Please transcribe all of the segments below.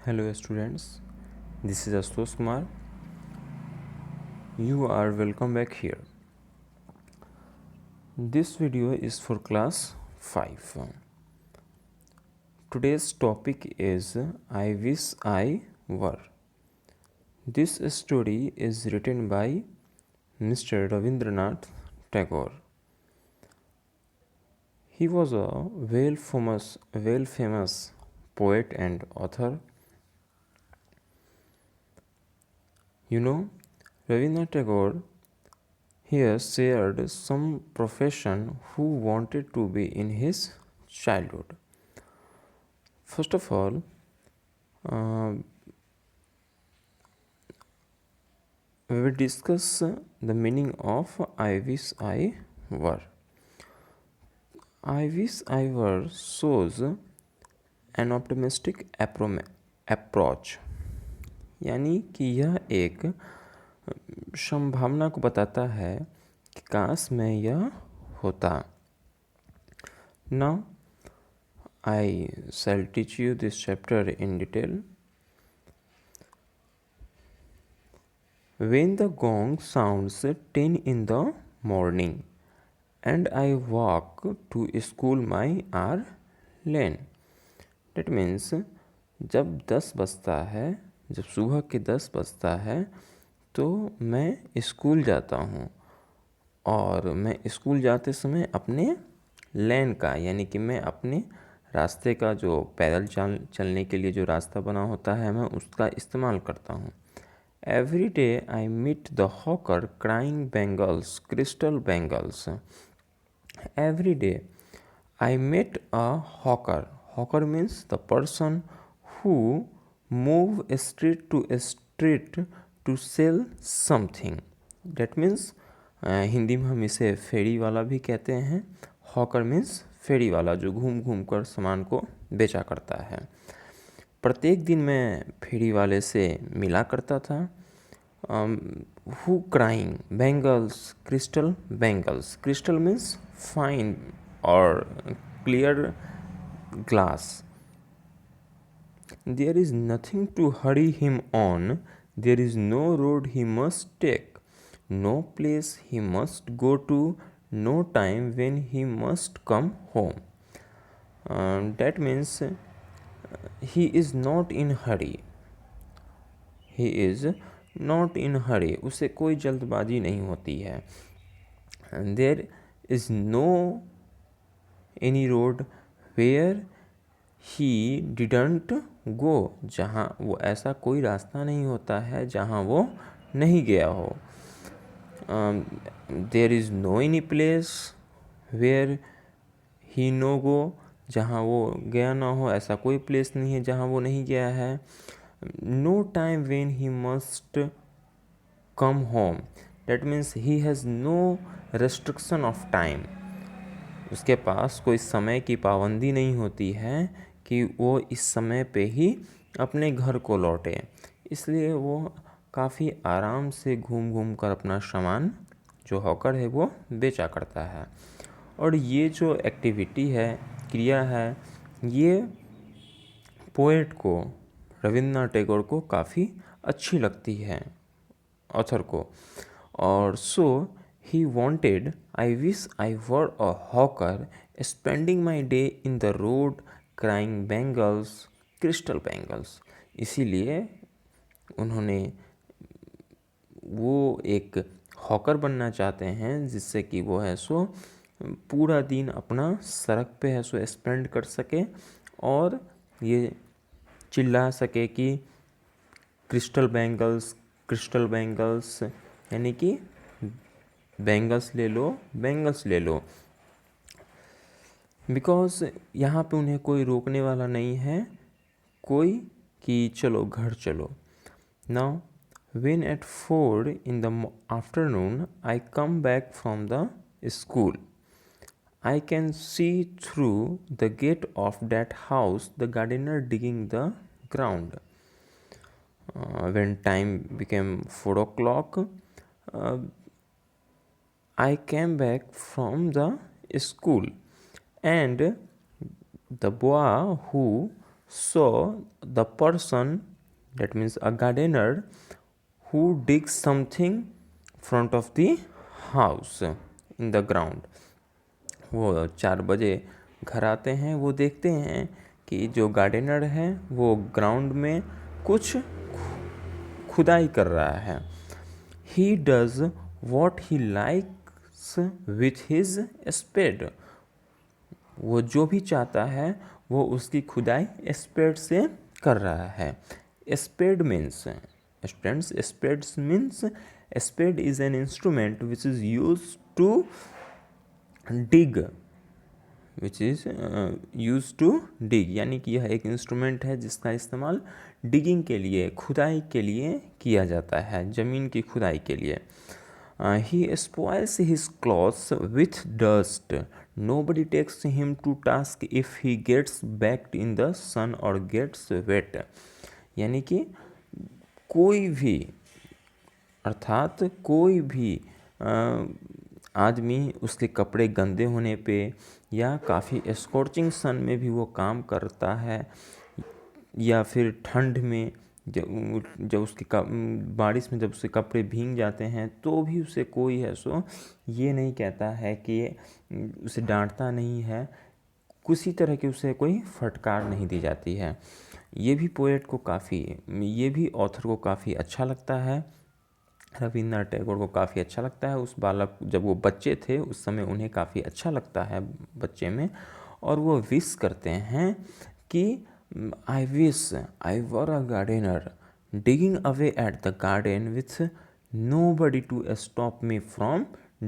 Hello students, this is Astos Kumar. You are welcome back here. This video is for class 5. Today's topic is I Wish I Were. This story is written by Mr. Rabindranath Tagore. He was a well-famous poet and author. You know, Rabindranath Tagore here shared some profession who wanted to be in his childhood. First of all, we will discuss the meaning of I wish I were. I wish I were shows an optimistic approach, यानी कि यह एक संभावना को बताता है कि काश मैं यह होता. Now I shall teach you this chapter in detail. When the gong sounds 10 in the morning and I walk to school my hour lane. That means जब 10 बजता है, जब सुबह के 10 बजता है तो मैं स्कूल जाता हूँ और मैं स्कूल जाते समय अपने लेन का यानी कि मैं अपने रास्ते का जो पैदल चलने के लिए जो रास्ता बना होता है मैं उसका इस्तेमाल करता हूँ. Every day I meet the hawker crying bangles, crystal bangles. Every day I met a hawker. Hawker means the person who move street to sell something. That means Hindi में हम इसे फेरी वाला भी कहते हैं. हॉकर मीन्स फेरी वाला जो घूम घूम कर सामान को बेचा करता है. प्रत्येक दिन मैं फेरी वाले से मिला करता था. Who crying bangles, crystal bangles. Crystal means fine और clear glass. There is nothing to hurry him on. There is no road he must take, no place he must go to, no time when he must come home. That means he is not in hurry. He is not in hurry. उसे कोई जल्दबाजी नहीं होती है. And there is no any road where he didn't go. जहाँ वो ऐसा कोई रास्ता नहीं होता है जहाँ वो नहीं गया हो. There is no any place where he no go. जहाँ वो गया ना हो, ऐसा कोई प्लेस नहीं है जहाँ वो नहीं गया है. No time when he must come home. That means he has no restriction of time. उसके पास कोई समय की पाबंदी नहीं होती है कि वो इस समय पे ही अपने घर को लौटे. इसलिए वो काफ़ी आराम से घूम घूम कर अपना सामान जो हॉकर है वो बेचा करता है. और ये जो एक्टिविटी है, क्रिया है, ये पोएट को, रविन्द्रनाथ टैगोर को काफ़ी अच्छी लगती है, ऑथर को. और सो he wanted, I wish I were a hawker, spending my day in the road crying bangles, crystal bangles. इसीलिए उन्होंने वो एक हॉकर बनना चाहते हैं जिससे कि वो है सो पूरा दिन अपना सड़क पे है सो स्पेंड कर सके और ये चिल्ला सके कि क्रिस्टल बैंगल्स यानी कि बैंगल्स ले लो, बैंगल्स ले लो. बिकॉज यहाँ पे उन्हें कोई रोकने वाला नहीं है, कोई कि चलो घर चलो. Now when at 4 in the afternoon I come back from the school, I can see through the gate of that house the gardener digging the ground. When time became 4 o'clock, I came back from the school and the boy who So the person, that means a gardener, who digs something front of the house in the ground, वो 4 बजे घर आते हैं, वो देखते हैं कि जो गार्डनर है वो ग्राउंड में कुछ खुदाई कर रहा है. He does what he likes with his spade. वो जो भी चाहता है वो उसकी खुदाई स्पेड से कर रहा है. Spade means, students, spades means, spade is an instrument which is use to dig, which is use to dig, यानी कि यह एक इंस्ट्रूमेंट है जिसका इस्तेमाल डिगिंग के लिए, खुदाई के लिए किया जाता है, ज़मीन की खुदाई के लिए. He spoils his clothes with dust. Nobody takes him to task if he gets baked in the sun or gets wet. यानी कि कोई भी, अर्थात कोई भी आदमी उसके कपड़े गंदे होने पे या काफ़ी स्कॉचिंग सन में भी वो काम करता है, या फिर ठंड में जब उसके बारिश में जब उसके कपड़े भीग जाते हैं तो भी उसे कोई है सो ये नहीं कहता है कि उसे डांटता नहीं है, किसी तरह की उसे कोई फटकार नहीं दी जाती है. ये भी पोएट को काफ़ी, ये भी ऑथर को काफ़ी अच्छा लगता है, रविंद्रनाथ टैगोर को काफ़ी अच्छा लगता है. उस बालक, जब वो बच्चे थे उस समय उन्हें काफ़ी अच्छा लगता है बच्चे में, और वो विश करते हैं कि I wish I were a gardener, digging away at the garden with nobody to stop me from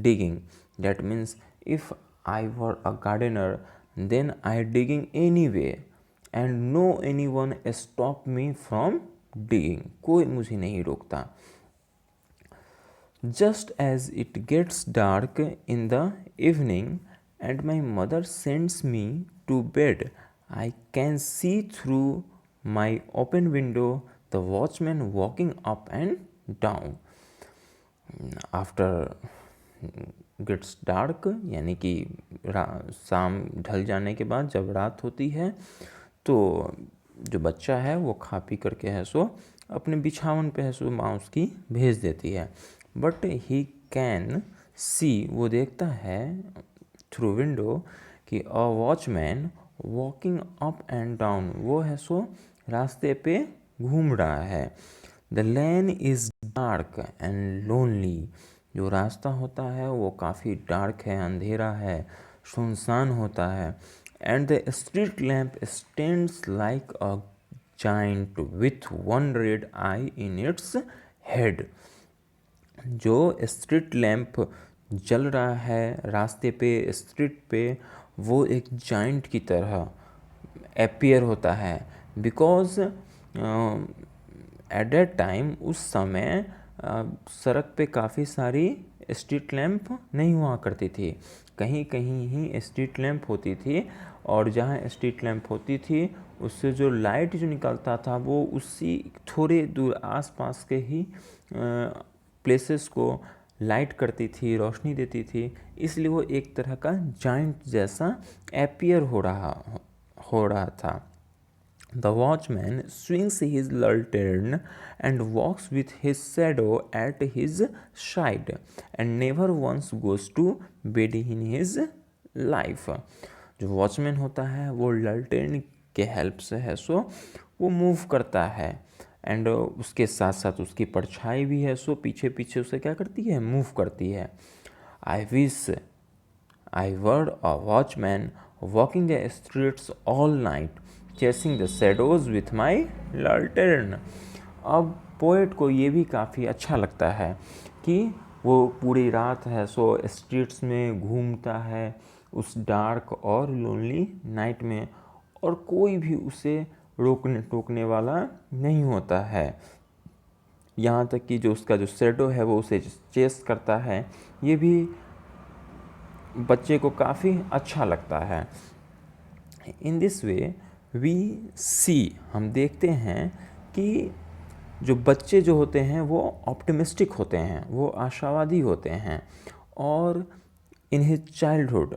digging. That means if I were a gardener, then I digging anyway and no anyone stop me from digging. कोई मुझे नहीं रोकता. Just as it gets dark in the evening and my mother sends me to bed, I can see through my open window the watchman walking up and down. After gets dark, यानी कि शाम ढल जाने के बाद जब रात होती है तो जो बच्चा है वो खा पी करके है सो अपने बिछावन पे है सो माँ उसकी भेज देती है. बट ही कैन सी, वो देखता है थ्रू विंडो कि अ watchman walking up and down, वो है सो रास्ते पे घूम रहा है. The lane is dark and lonely, जो रास्ता होता है वो काफ़ी डार्क है, अंधेरा है, सुनसान होता है. And the street lamp stands like a giant with one red I in its head. जो स्ट्रीट लैम्प जल रहा है रास्ते पे, स्ट्रीट पे, वो एक जाइंट की तरह अपीयर होता है. बिकॉज एट दैट टाइम, उस समय सड़क पे काफ़ी सारी स्ट्रीट लैम्प नहीं हुआ करती थी, कहीं कहीं ही स्ट्रीट लैम्प होती थी, और जहाँ स्ट्रीट लैम्प होती थी उससे जो लाइट जो निकलता था वो उसी थोड़े दूर आसपास के ही प्लेसेस को लाइट करती थी, रोशनी देती थी, इसलिए वो एक तरह का जाइंट जैसा अपीयर हो रहा था. The watchman swings his lantern and walks with his shadow at his side and never once goes to bed in his life. जो वॉचमैन होता है वो लर्टेन के हेल्प से है सो वो मूव करता है, एंड उसके साथ साथ उसकी परछाई भी है सो पीछे पीछे उसे क्या करती है, मूव करती है. I wish I were a watchman walking the streets all night chasing the shadows with my lantern. अब पोएट को ये भी काफ़ी अच्छा लगता है कि वो पूरी रात है सो स्ट्रीट्स में घूमता है उस डार्क और लोनली नाइट में, और कोई भी उसे रोकने टोकने वाला नहीं होता है. यहाँ तक कि जो उसका जो शैडो है वो उसे चेस करता है. ये भी बच्चे को काफ़ी अच्छा लगता है. इन दिस वे वी सी, हम देखते हैं कि जो बच्चे जो होते हैं वो ऑप्टिमिस्टिक होते हैं, वो आशावादी होते हैं. और इन हिज चाइल्डहुड,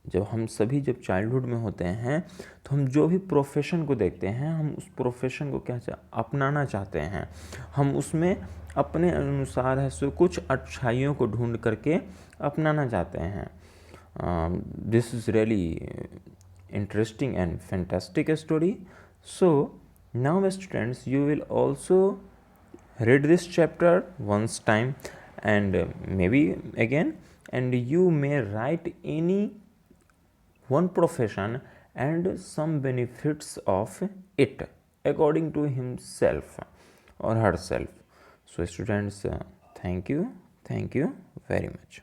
जब हम सभी जब चाइल्डहुड में होते हैं तो हम जो भी प्रोफेशन को देखते हैं, हम उस प्रोफेशन को क्या अपनाना चाहते हैं, हम उसमें अपने अनुसार है सो कुछ अच्छाइयों को ढूंढ करके अपनाना चाहते हैं. This is really interesting and fantastic story. So now students, you will also read this chapter once time and maybe again, and you may write any one profession and some benefits of it according to himself or herself. So students, thank you very much.